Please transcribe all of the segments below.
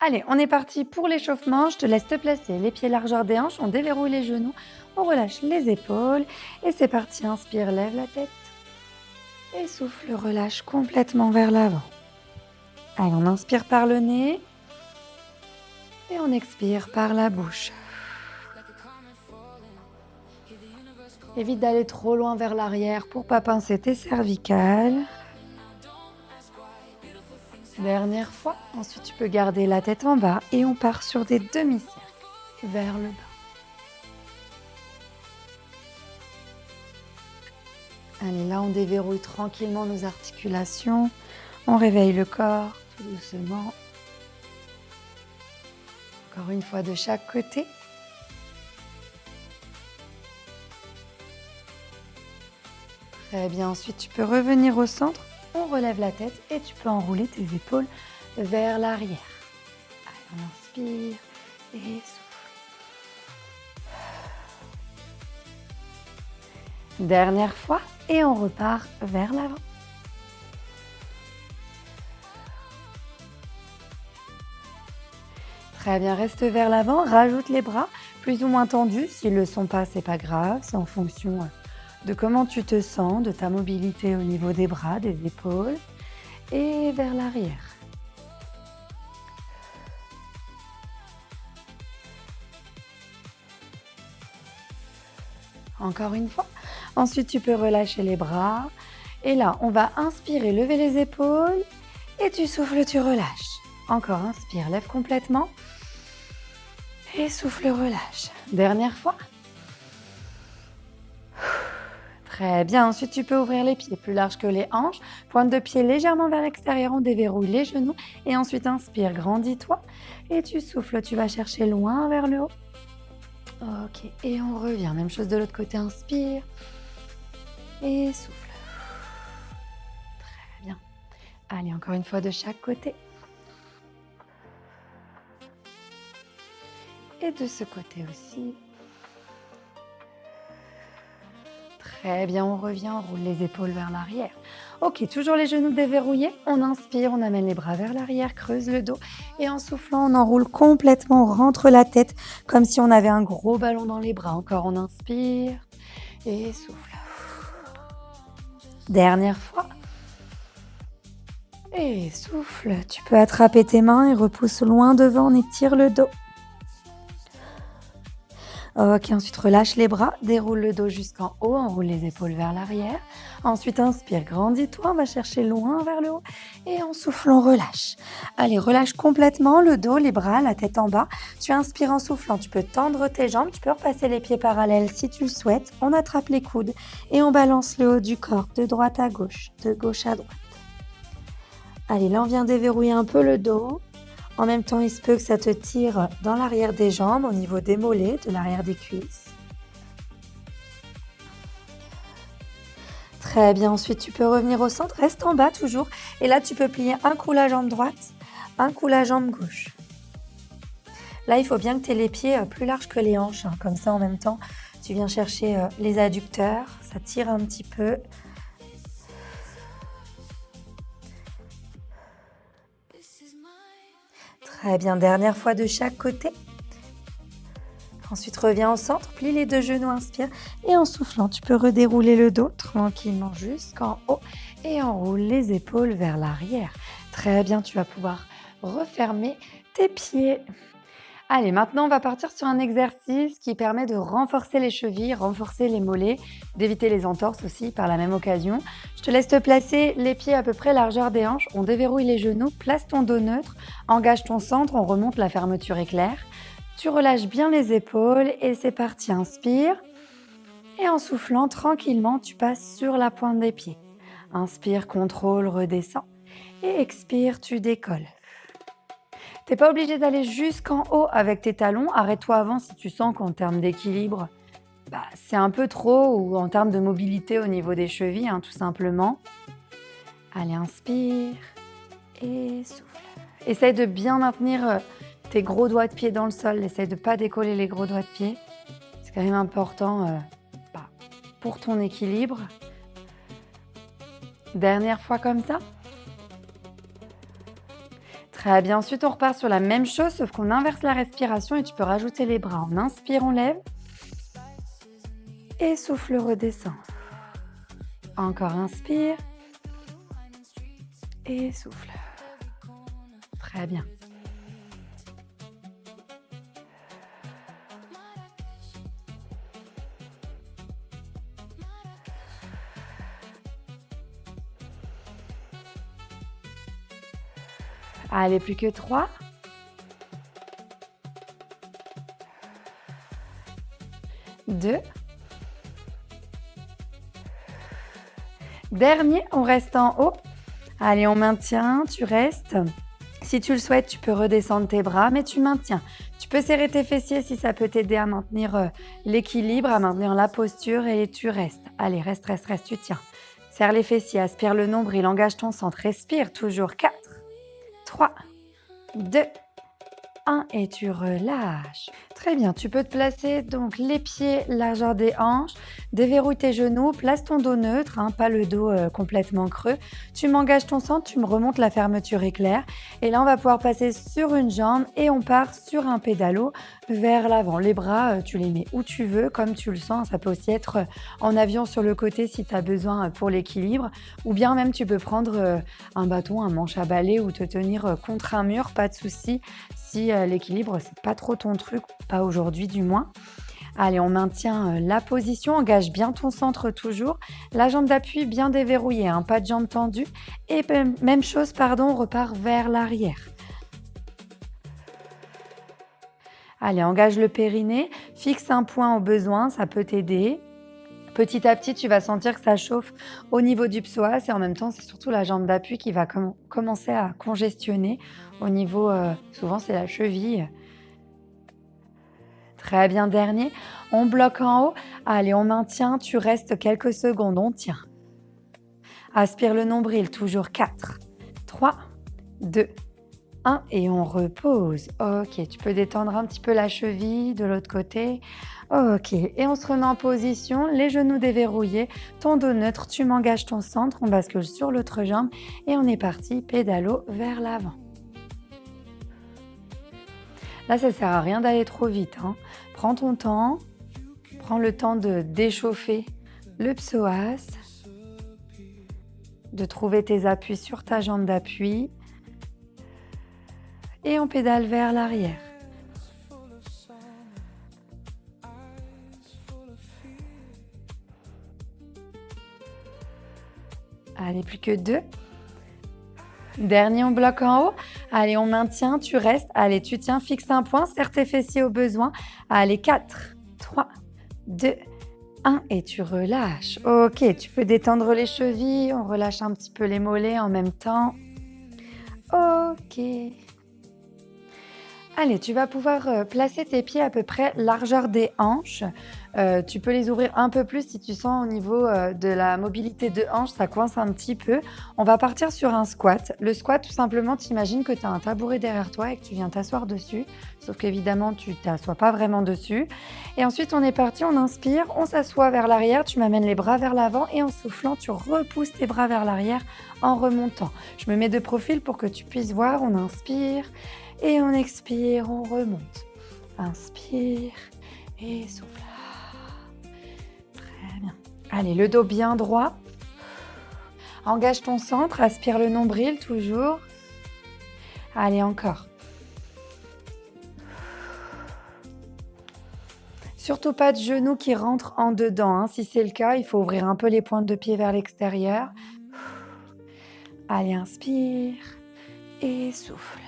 Allez, on est parti pour l'échauffement. Je te laisse te placer les pieds largeur des hanches, on déverrouille les genoux, on relâche les épaules et c'est parti. Inspire, lève la tête et souffle, relâche complètement vers l'avant. Allez, on inspire par le nez et on expire par la bouche. Évite d'aller trop loin vers l'arrière pour ne pas pincer tes cervicales. Dernière fois. Ensuite, tu peux garder la tête en bas et on part sur des demi-cercles vers le bas. Allez, là, on déverrouille tranquillement nos articulations. On réveille le corps tout doucement. Encore une fois de chaque côté. Très bien. Ensuite, tu peux revenir au centre. On relève la tête et tu peux enrouler tes épaules vers l'arrière. Allez, on inspire et souffle. Dernière fois et on repart vers l'avant. Très bien, reste vers l'avant, rajoute les bras plus ou moins tendus. S'ils ne le sont pas, c'est pas grave, c'est en fonction de comment tu te sens, de ta mobilité au niveau des bras, des épaules et vers l'arrière. Encore une fois. Ensuite, tu peux relâcher les bras. Et là, on va inspirer, lever les épaules et tu souffles, tu relâches. Encore, inspire, lève complètement. Et souffle, relâche. Dernière fois. Très bien. Ensuite, tu peux ouvrir les pieds plus larges que les hanches. Pointe de pied légèrement vers l'extérieur. On déverrouille les genoux. Et ensuite, inspire, grandis-toi. Et tu souffles. Tu vas chercher loin vers le haut. Ok. Et on revient. Même chose de l'autre côté. Inspire. Et souffle. Très bien. Allez, encore une fois de chaque côté. Et de ce côté aussi. Très bien, on revient, on roule les épaules vers l'arrière. Ok, toujours les genoux déverrouillés. On inspire, on amène les bras vers l'arrière, creuse le dos. Et en soufflant, on enroule complètement, on rentre la tête comme si on avait un gros ballon dans les bras. Encore, on inspire et souffle. Dernière fois. Et souffle. Tu peux attraper tes mains et repousse loin devant, on étire le dos. Ok, ensuite relâche les bras, déroule le dos jusqu'en haut, enroule les épaules vers l'arrière. Ensuite, inspire, grandis-toi, on va chercher loin vers le haut. Et en soufflant, relâche. Allez, relâche complètement le dos, les bras, la tête en bas. Tu inspires en soufflant, tu peux tendre tes jambes, tu peux repasser les pieds parallèles si tu le souhaites. On attrape les coudes et on balance le haut du corps de droite à gauche, de gauche à droite. Allez, là, on vient déverrouiller un peu le dos. En même temps, il se peut que ça te tire dans l'arrière des jambes, au niveau des mollets, de l'arrière des cuisses. Très bien, ensuite tu peux revenir au centre, reste en bas toujours. Et là, tu peux plier un coup la jambe droite, un coup la jambe gauche. Là, il faut bien que tu aies les pieds plus larges que les hanches. Comme ça, en même temps, tu viens chercher les adducteurs, ça tire un petit peu. Très bien, dernière fois de chaque côté. Ensuite, reviens au centre, plie les deux genoux, inspire. Et en soufflant, tu peux redérouler le dos tranquillement jusqu'en haut. Et enroule les épaules vers l'arrière. Très bien, tu vas pouvoir refermer tes pieds. Allez, maintenant, on va partir sur un exercice qui permet de renforcer les chevilles, renforcer les mollets, d'éviter les entorses aussi par la même occasion. Je te laisse te placer les pieds à peu près largeur des hanches. On déverrouille les genoux, place ton dos neutre, engage ton centre, on remonte, la fermeture éclair. Tu relâches bien les épaules et c'est parti. Inspire. Et en soufflant tranquillement, tu passes sur la pointe des pieds. Inspire, contrôle, redescends. Et expire, tu décolles. Tu n'es pas obligé d'aller jusqu'en haut avec tes talons. Arrête-toi avant si tu sens qu'en termes d'équilibre, c'est un peu trop ou en termes de mobilité au niveau des chevilles, tout simplement. Allez, inspire et souffle. Essaye de bien maintenir tes gros doigts de pied dans le sol. Essaye de ne pas décoller les gros doigts de pied. C'est quand même important pour ton équilibre. Dernière fois comme ça. Très bien. Ensuite, on repart sur la même chose, sauf qu'on inverse la respiration et tu peux rajouter les bras. On inspire, on lève et souffle, redescend. Encore inspire et souffle. Très bien. Allez, plus que 3. 2. Dernier, on reste en haut. Allez, on maintient, tu restes. Si tu le souhaites, tu peux redescendre tes bras, mais tu maintiens. Tu peux serrer tes fessiers si ça peut t'aider à maintenir l'équilibre, à maintenir la posture et tu restes. Allez, reste, tu tiens. Serre les fessiers, aspire le nombril, engage ton centre, respire toujours. 4, 3, 2, 1 et tu relâches. Très bien, tu peux te placer donc les pieds largeur des hanches, déverrouille tes genoux, place ton dos neutre, pas le dos complètement creux. Tu m'engages ton centre, tu me remontes la fermeture éclair. Et là, on va pouvoir passer sur une jambe et on part sur un pédalo vers l'avant. Les bras, tu les mets où tu veux, comme tu le sens. Ça peut aussi être en avion sur le côté si tu as besoin pour l'équilibre. Ou bien même, tu peux prendre un bâton, un manche à balai ou te tenir contre un mur, pas de souci. Si l'équilibre, c'est pas trop ton truc, pas aujourd'hui du moins. Allez, on maintient la position, engage bien ton centre toujours. La jambe d'appui bien déverrouillée, pas de jambe tendue. Et même chose, on repart vers l'arrière. Allez, engage le périnée, fixe un point au besoin, ça peut t'aider. Petit à petit, tu vas sentir que ça chauffe au niveau du psoas et en même temps, c'est surtout la jambe d'appui qui va commencer à congestionner au niveau, souvent c'est la cheville. Très bien, dernier. On bloque en haut. Allez, on maintient, tu restes quelques secondes, on tient. Aspire le nombril, toujours 4, 3, 2, 1 et on repose. Ok, tu peux détendre un petit peu la cheville de l'autre côté. Ok, et on se remet en position, les genoux déverrouillés, ton dos neutre, tu m'engages ton centre, on bascule sur l'autre jambe et on est parti, pédalo vers l'avant. Là, ça ne sert à rien d'aller trop vite. Prends ton temps, prends le temps de d'échauffer le psoas, de trouver tes appuis sur ta jambe d'appui et on pédale vers l'arrière. Allez, plus que 2. Dernier, on bloque en haut. Allez, on maintient, tu restes. Allez, tu tiens, fixe un point, serre tes fessiers au besoin. Allez, 4, 3, 2, 1 et tu relâches. Ok, tu peux détendre les chevilles, on relâche un petit peu les mollets en même temps. Ok. Allez, tu vas pouvoir placer tes pieds à peu près largeur des hanches. Tu peux les ouvrir un peu plus si tu sens au niveau de la mobilité de hanches, ça coince un petit peu. On va partir sur un squat. Le squat, tout simplement, tu imagines que tu as un tabouret derrière toi et que tu viens t'asseoir dessus. Sauf qu'évidemment, tu ne t'assois pas vraiment dessus. Et ensuite, on est parti, on inspire, on s'assoit vers l'arrière, tu m'amènes les bras vers l'avant et en soufflant, tu repousses tes bras vers l'arrière en remontant. Je me mets de profil pour que tu puisses voir. On inspire. Et on expire, on remonte. Inspire et souffle. Très bien. Allez, le dos bien droit. Engage ton centre, aspire le nombril toujours. Allez, encore. Surtout pas de genoux qui rentrent en dedans. Si c'est le cas, il faut ouvrir un peu les pointes de pied vers l'extérieur. Allez, inspire et souffle.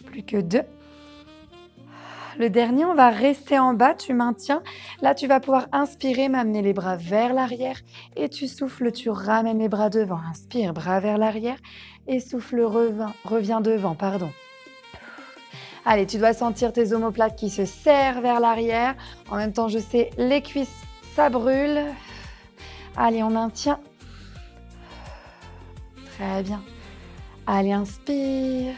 Plus que 2. Le dernier, on va rester en bas, tu maintiens. Là, tu vas pouvoir inspirer, m'amener les bras vers l'arrière et tu souffles, tu ramènes les bras devant. Inspire, bras vers l'arrière et souffle, reviens devant, pardon. Allez, tu dois sentir tes omoplates qui se serrent vers l'arrière. En même temps, je sais, les cuisses, ça brûle. Allez, on maintient. Très bien. Allez, inspire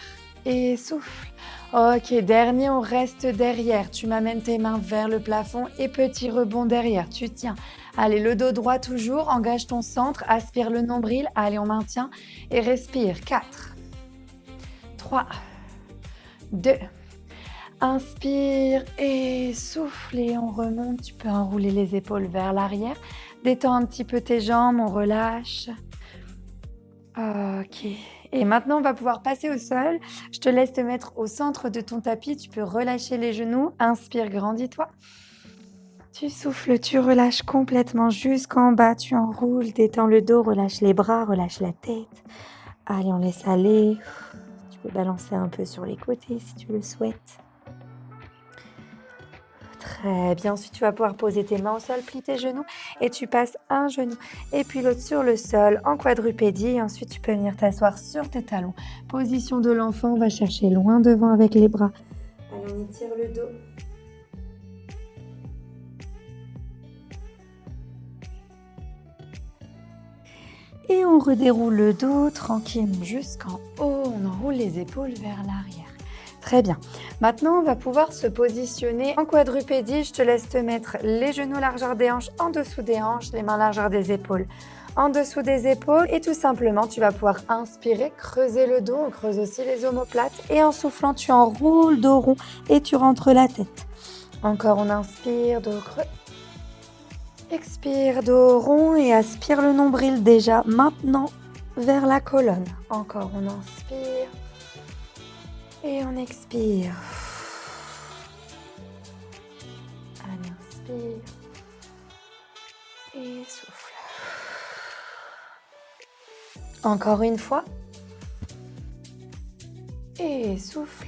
et souffle. Ok, dernier, on reste derrière. Tu m'amènes tes mains vers le plafond et petit rebond derrière. Tu tiens. Allez, le dos droit toujours, engage ton centre, aspire le nombril. Allez, on maintient et respire. 4, 3, 2, inspire et souffle et on remonte. Tu peux enrouler les épaules vers l'arrière. Détends un petit peu tes jambes, on relâche. Ok. Et maintenant, on va pouvoir passer au sol. Je te laisse te mettre au centre de ton tapis. Tu peux relâcher les genoux. Inspire, grandis-toi. Tu souffles, tu relâches complètement jusqu'en bas. Tu enroules, détends le dos, relâche les bras, relâche la tête. Allez, on laisse aller. Tu peux balancer un peu sur les côtés si tu le souhaites. Très bien. Ensuite, tu vas pouvoir poser tes mains au sol, plie tes genoux et tu passes un genou et puis l'autre sur le sol en quadrupédie. Et ensuite, tu peux venir t'asseoir sur tes talons. Position de l'enfant, on va chercher loin devant avec les bras. Allez, on étire le dos. Et on redéroule le dos tranquillement jusqu'en haut. On enroule les épaules vers l'arrière. Très bien. Maintenant, on va pouvoir se positionner en quadrupédie. Je te laisse te mettre les genoux largeur des hanches en dessous des hanches, les mains largeur des épaules en dessous des épaules. Et tout simplement, tu vas pouvoir inspirer, creuser le dos. On creuse aussi les omoplates. Et en soufflant, tu enroules dos rond et tu rentres la tête. Encore, on inspire, dos creux. Expire, dos rond et aspire le nombril déjà. Maintenant, vers la colonne. Encore, on inspire. Et on expire. Allez, inspire. Et souffle. Encore une fois. Et souffle.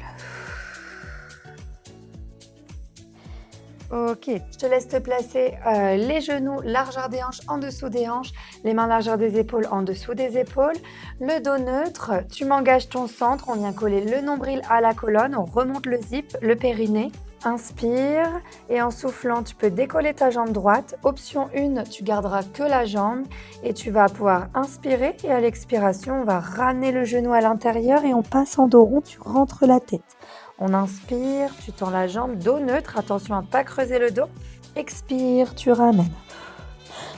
Ok, je te laisse te placer les genoux largeur des hanches en dessous des hanches, les mains largeur des épaules en dessous des épaules, le dos neutre, tu m'engages ton centre, on vient coller le nombril à la colonne, on remonte le zip, le périnée, inspire et en soufflant tu peux décoller ta jambe droite, option 1, tu garderas que la jambe et tu vas pouvoir inspirer et à l'expiration on va ramener le genou à l'intérieur et on passe en dos rond, tu rentres la tête. On inspire, tu tends la jambe, dos neutre, attention à ne pas creuser le dos. Expire, tu ramènes.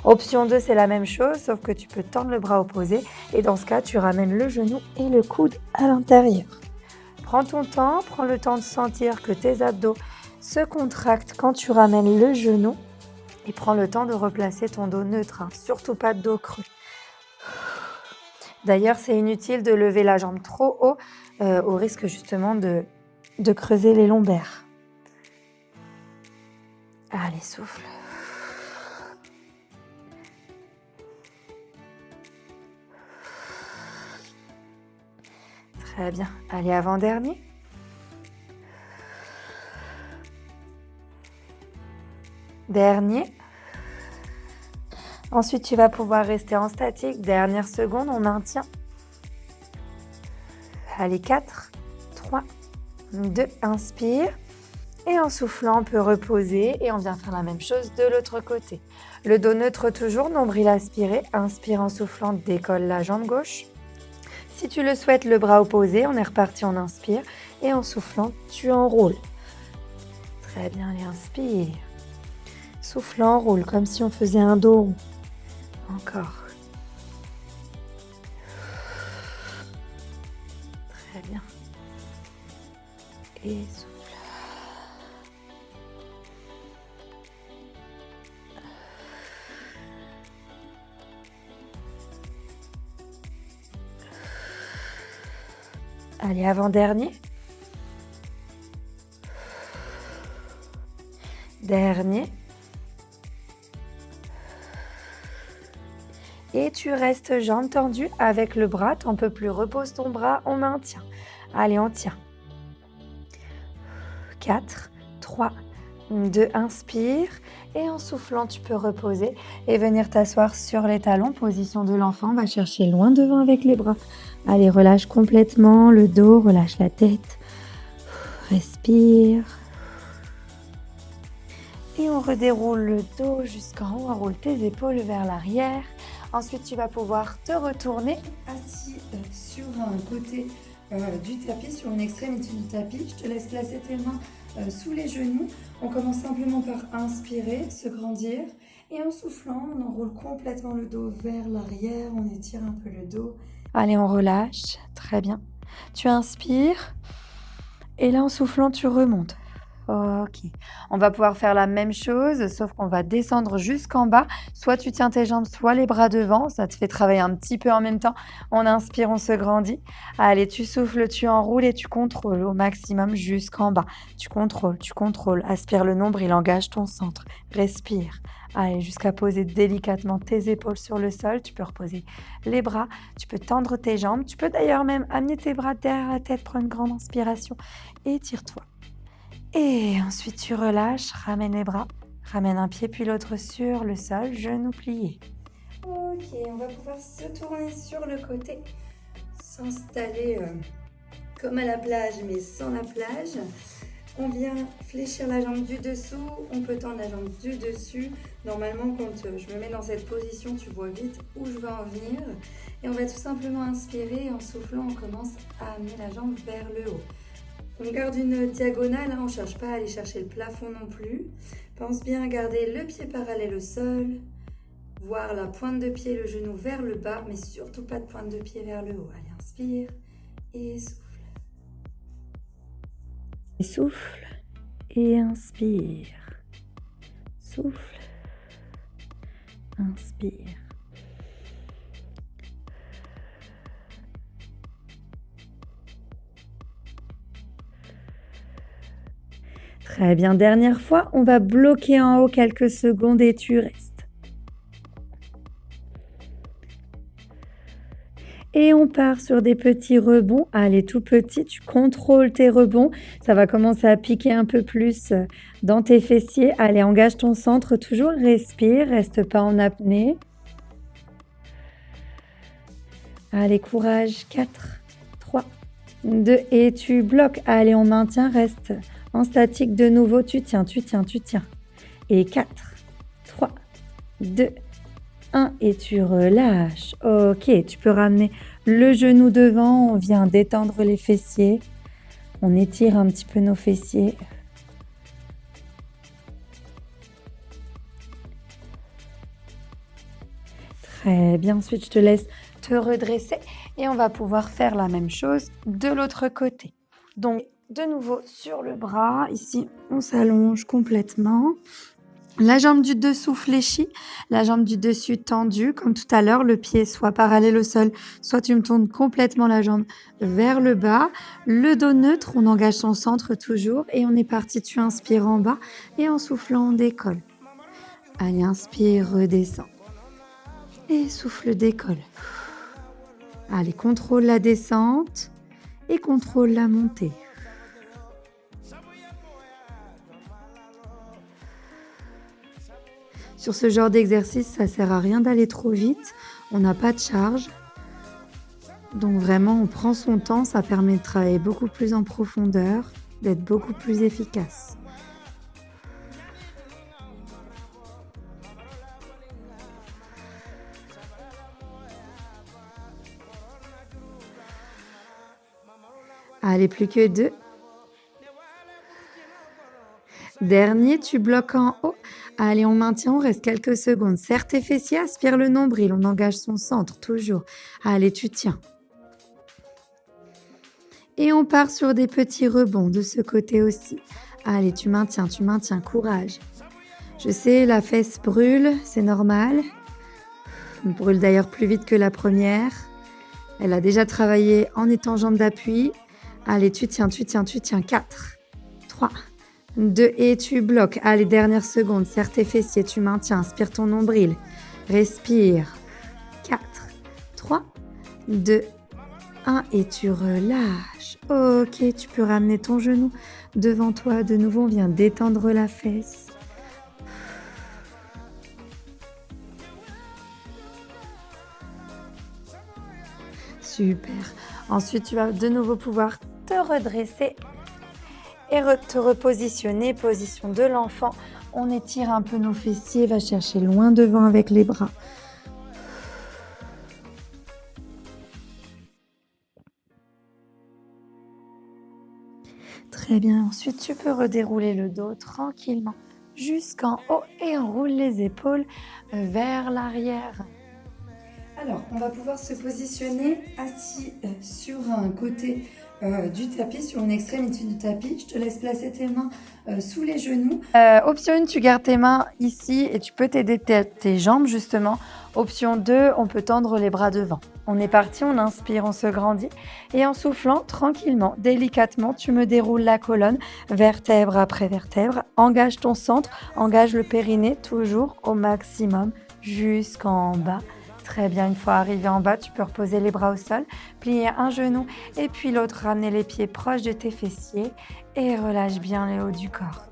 Option 2, c'est la même chose, sauf que tu peux tendre le bras opposé. Et dans ce cas, tu ramènes le genou et le coude à l'intérieur. Prends ton temps, prends le temps de sentir que tes abdos se contractent quand tu ramènes le genou. Et prends le temps de replacer ton dos neutre, surtout pas de dos creux. D'ailleurs, c'est inutile de lever la jambe trop haut, au risque justement de creuser les lombaires. Allez, souffle. Très bien. Allez, avant-dernier. Dernier. Ensuite, tu vas pouvoir rester en statique. Dernière seconde, on maintient. Allez, 4, 3, 2, inspire. Et en soufflant, on peut reposer et on vient faire la même chose de l'autre côté. Le dos neutre toujours, nombril aspiré. Inspire en soufflant, décolle la jambe gauche. Si tu le souhaites, le bras opposé, on est reparti, on inspire. Et en soufflant, tu enroules. Très bien, allez, inspire. Soufflant, enroule, comme si on faisait un dos rond. Encore. Très bien. Et souffle. Allez, avant-dernier. Dernier. Et tu restes jambes tendues avec le bras. T'en peux plus, repose ton bras, on maintient. Allez, on tient. 4, 3, 2, inspire. Et en soufflant, tu peux reposer et venir t'asseoir sur les talons. Position de l'enfant, on va chercher loin devant avec les bras. Allez, relâche complètement le dos, relâche la tête. Respire. Et on redéroule le dos jusqu'en haut, enroule tes épaules vers l'arrière. Ensuite, tu vas pouvoir te retourner assis sur un côté du tapis, sur une extrémité du tapis. Je te laisse placer tes mains sous les genoux. On commence simplement par inspirer, se grandir Et en soufflant, on enroule complètement le dos vers l'arrière, on étire un peu le dos. Allez, on relâche. Très bien. Tu inspires. Et là, en soufflant, tu remontes. Ok. On va pouvoir faire la même chose, sauf qu'on va descendre jusqu'en bas. Soit tu tiens tes jambes, soit les bras devant. Ça te fait travailler un petit peu en même temps. On inspire, on se grandit. Allez, tu souffles, tu enroules et tu contrôles au maximum jusqu'en bas. Tu contrôles, tu contrôles. Aspire le nombril, engage ton centre. Respire. Allez, jusqu'à poser délicatement tes épaules sur le sol. Tu peux reposer les bras. Tu peux tendre tes jambes. Tu peux d'ailleurs même amener tes bras derrière la tête. Prends une grande inspiration. Étire-toi. Et ensuite, tu relâches, ramène les bras, ramène un pied puis l'autre sur le sol, genou plié. Ok, on va pouvoir se tourner sur le côté, s'installer comme à la plage, mais sans la plage. On vient fléchir la jambe du dessous, on peut tendre la jambe du dessus. Normalement, quand je me mets dans cette position, tu vois vite où je veux en venir. Et on va tout simplement inspirer et en soufflant, on commence à amener la jambe vers le haut. On garde une diagonale, on ne cherche pas à aller chercher le plafond non plus. Pense bien à garder le pied parallèle au sol, voir la pointe de pied, le genou vers le bas, mais surtout pas de pointe de pied vers le haut. Allez, inspire et souffle. Et souffle et inspire. Souffle, inspire. Très bien, dernière fois, on va bloquer en haut quelques secondes et tu restes. Et on part sur des petits rebonds. Allez, tout petit, tu contrôles tes rebonds. Ça va commencer à piquer un peu plus dans tes fessiers. Allez, engage ton centre, toujours respire, reste pas en apnée. Allez, courage, 4, 3, 2 et tu bloques. Allez, on maintient, reste en statique de nouveau, tu tiens. Et 4, 3, 2, 1 et tu relâches. Ok, tu peux ramener le genou devant, on vient détendre les fessiers. On étire un petit peu nos fessiers. Très bien, ensuite je te laisse te redresser et on va pouvoir faire la même chose de l'autre côté. Donc, de nouveau sur le bras, ici on s'allonge complètement. La jambe du dessous fléchie, la jambe du dessus tendue, comme tout à l'heure, le pied soit parallèle au sol, soit tu me tournes complètement la jambe vers le bas. Le dos neutre, on engage son centre toujours et on est parti. Tu inspires en bas et en soufflant, on décolle. Allez, inspire, redescends. Et souffle, décolle. Allez, contrôle la descente et contrôle la montée. Sur ce genre d'exercice, ça ne sert à rien d'aller trop vite. On n'a pas de charge. Donc vraiment, on prend son temps. Ça permet de travailler beaucoup plus en profondeur, d'être beaucoup plus efficace. Allez, plus que 2. Dernier, tu bloques en haut. Allez, on maintient, on reste quelques secondes. Serre tes fessiers, aspire le nombril. On engage son centre, toujours. Allez, tu tiens. Et on part sur des petits rebonds de ce côté aussi. Allez, tu maintiens, courage. Je sais, la fesse brûle, c'est normal. Elle brûle d'ailleurs plus vite que la première. Elle a déjà travaillé en étant jambe d'appui. Allez, tu tiens. 4, 3, 2 et tu bloques. Allez, dernière seconde, serre tes fessiers, tu maintiens, inspire ton nombril. Respire. 4, 3, 2, 1 et tu relâches. Ok, tu peux ramener ton genou devant toi. De nouveau, on vient détendre la fesse. Super. Ensuite, tu vas de nouveau pouvoir te redresser et te repositionner, position de l'enfant. On étire un peu nos fessiers, va chercher loin devant avec les bras. Très bien. Ensuite, tu peux redérouler le dos tranquillement jusqu'en haut et enroule les épaules vers l'arrière. Alors, on va pouvoir se positionner assis sur un côté du tapis, sur une extrémité du tapis. Je te laisse placer tes mains sous les genoux. Option 1, tu gardes tes mains ici et tu peux t'aider tes jambes justement. Option 2, on peut tendre les bras devant. On est parti, on inspire, on se grandit. Et en soufflant, tranquillement, délicatement, tu me déroules la colonne, vertèbre après vertèbre. Engage ton centre, engage le périnée, toujours au maximum, jusqu'en bas. Très bien, une fois arrivé en bas, tu peux reposer les bras au sol, plier un genou et puis l'autre, ramener les pieds proches de tes fessiers et relâche bien le haut du corps.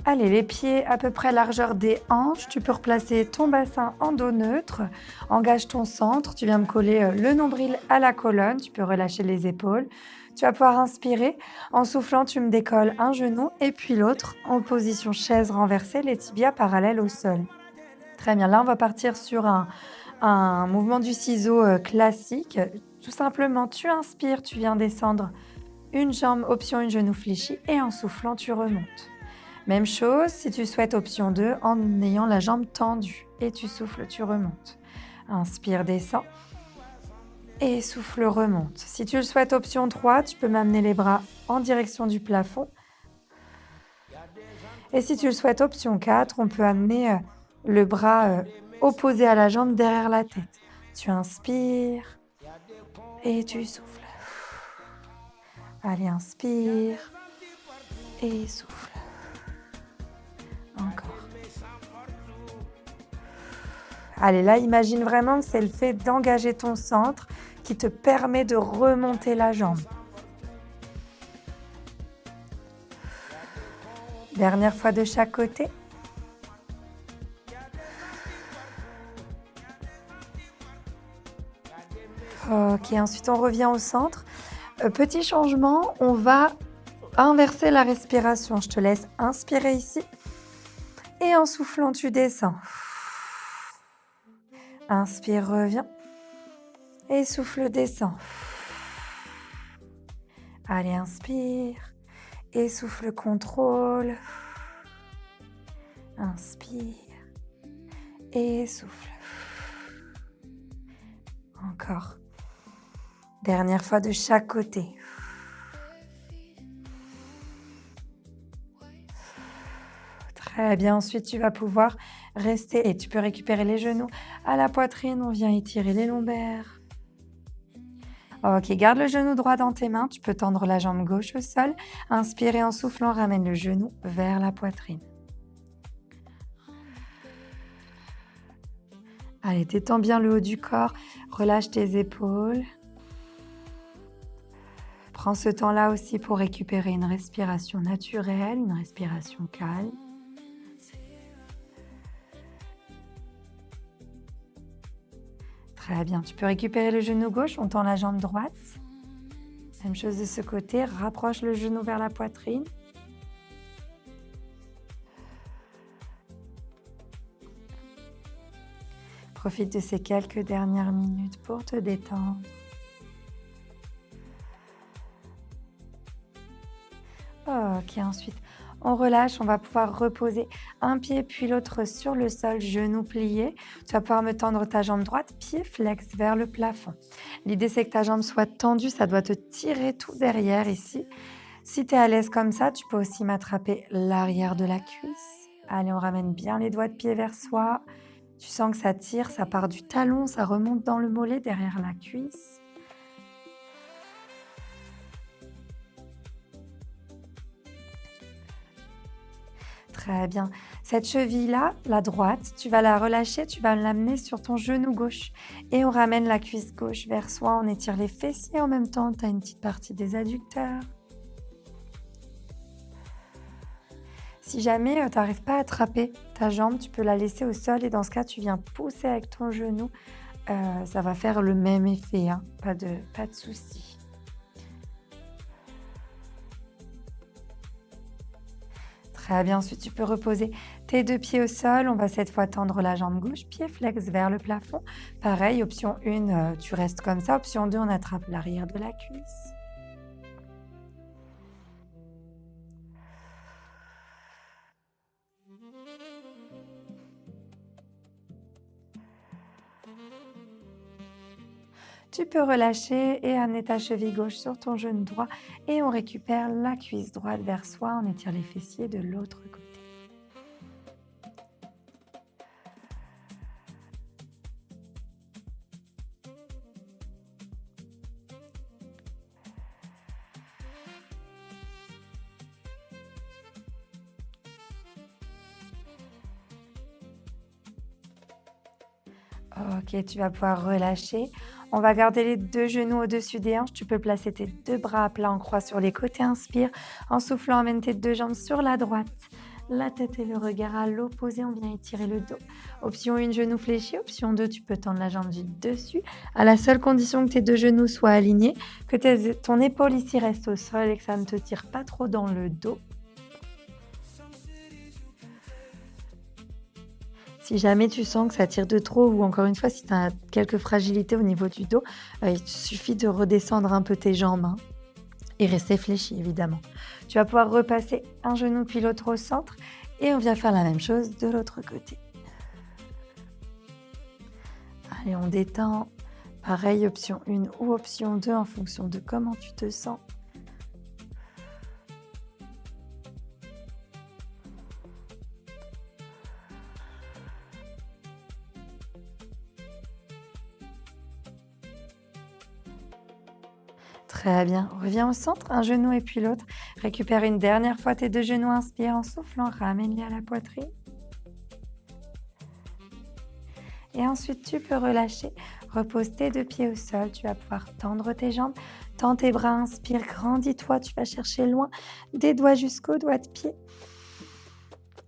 Allez, les pieds à peu près largeur des hanches, tu peux replacer ton bassin en dos neutre, engage ton centre, tu viens me coller le nombril à la colonne, tu peux relâcher les épaules. Tu vas pouvoir inspirer, en soufflant tu me décolles un genou et puis l'autre en position chaise renversée, les tibias parallèles au sol. Très bien, là on va partir sur un mouvement du ciseau classique. Tout simplement, tu inspires, tu viens descendre une jambe, option une genou fléchi et en soufflant, tu remontes. Même chose si tu souhaites option 2 en ayant la jambe tendue et tu souffles, tu remontes. Inspire, descends et souffle, remonte. Si tu le souhaites option 3, tu peux m'amener les bras en direction du plafond. Et si tu le souhaites option 4, on peut amener le bras opposé à la jambe derrière la tête. Tu inspires et tu souffles. Allez, inspire et souffle. Encore. Allez, là, imagine vraiment que c'est le fait d'engager ton centre qui te permet de remonter la jambe. Dernière fois de chaque côté. Ok, ensuite on revient au centre. Petit changement, on va inverser la respiration. Je te laisse inspirer ici. Et en soufflant, tu descends. Inspire, reviens. Et souffle, descend. Allez, inspire. Et souffle, contrôle. Inspire. Et souffle. Encore. Dernière fois de chaque côté. Très bien, ensuite tu vas pouvoir rester et tu peux récupérer les genoux à la poitrine, on vient étirer les lombaires. Ok, garde le genou droit dans tes mains, tu peux tendre la jambe gauche au sol. Inspire en soufflant, ramène le genou vers la poitrine. Allez, détends bien le haut du corps, relâche tes épaules. Prends ce temps-là aussi pour récupérer une respiration naturelle, une respiration calme. Très bien, tu peux récupérer le genou gauche, on tend la jambe droite. Même chose de ce côté, rapproche le genou vers la poitrine. Profite de ces quelques dernières minutes pour te détendre. Ok, ensuite, on relâche, on va pouvoir reposer un pied puis l'autre sur le sol, genou plié. Tu vas pouvoir me tendre ta jambe droite, pied flex vers le plafond. L'idée, c'est que ta jambe soit tendue, ça doit te tirer tout derrière ici. Si tu es à l'aise comme ça, tu peux aussi m'attraper l'arrière de la cuisse. Allez, on ramène bien les doigts de pied vers soi. Tu sens que ça tire, ça part du talon, ça remonte dans le mollet derrière la cuisse. Très bien. Cette cheville-là, la droite, tu vas la relâcher, tu vas l'amener sur ton genou gauche. Et on ramène la cuisse gauche vers soi, on étire les fessiers en même temps. Tu as une petite partie des adducteurs. Si jamais tu n'arrives pas à attraper ta jambe, tu peux la laisser au sol et dans ce cas, tu viens pousser avec ton genou. Ça va faire le même effet, hein. Pas de souci. Très bien, ensuite tu peux reposer tes deux pieds au sol. On va cette fois tendre la jambe gauche, pied flex vers le plafond. Pareil, option 1, tu restes comme ça. Option 2, on attrape l'arrière de la cuisse. Tu peux relâcher et amener ta cheville gauche sur ton genou droit et on récupère la cuisse droite vers soi. On étire les fessiers de l'autre côté. Ok, tu vas pouvoir relâcher. On va garder les deux genoux au-dessus des hanches. Tu peux placer tes deux bras à plat en croix sur les côtés. Inspire. En soufflant, amène tes deux jambes sur la droite. La tête et le regard à l'opposé. On vient étirer le dos. Option 1, genou fléchi. Option 2, tu peux tendre la jambe du dessus. À la seule condition que tes deux genoux soient alignés, que ton épaule ici reste au sol et que ça ne te tire pas trop dans le dos. Si jamais tu sens que ça tire de trop ou encore une fois, si tu as quelques fragilités au niveau du dos, il te suffit de redescendre un peu tes jambes, hein, et rester fléchi évidemment. Tu vas pouvoir repasser un genou puis l'autre au centre et on vient faire la même chose de l'autre côté. Allez, on détend. Pareil, option 1 ou option 2 en fonction de comment tu te sens. Très bien. Reviens au centre, un genou et puis l'autre. Récupère une dernière fois tes deux genoux. Inspire en soufflant. Ramène-les à la poitrine. Et ensuite, tu peux relâcher. Repose tes deux pieds au sol. Tu vas pouvoir tendre tes jambes. Tends tes bras. Inspire. Grandis-toi. Tu vas chercher loin des doigts jusqu'aux doigts de pied.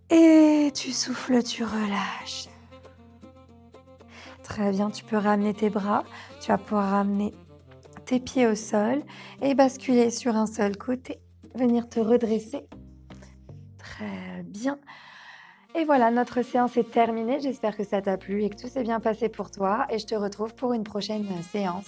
Et tu souffles, tu relâches. Très bien. Tu peux ramener tes bras. Tu vas pouvoir ramener tes pieds au sol et basculer sur un seul côté. Venir te redresser. Très bien. Et voilà, notre séance est terminée. J'espère que ça t'a plu et que tout s'est bien passé pour toi. Et je te retrouve pour une prochaine séance.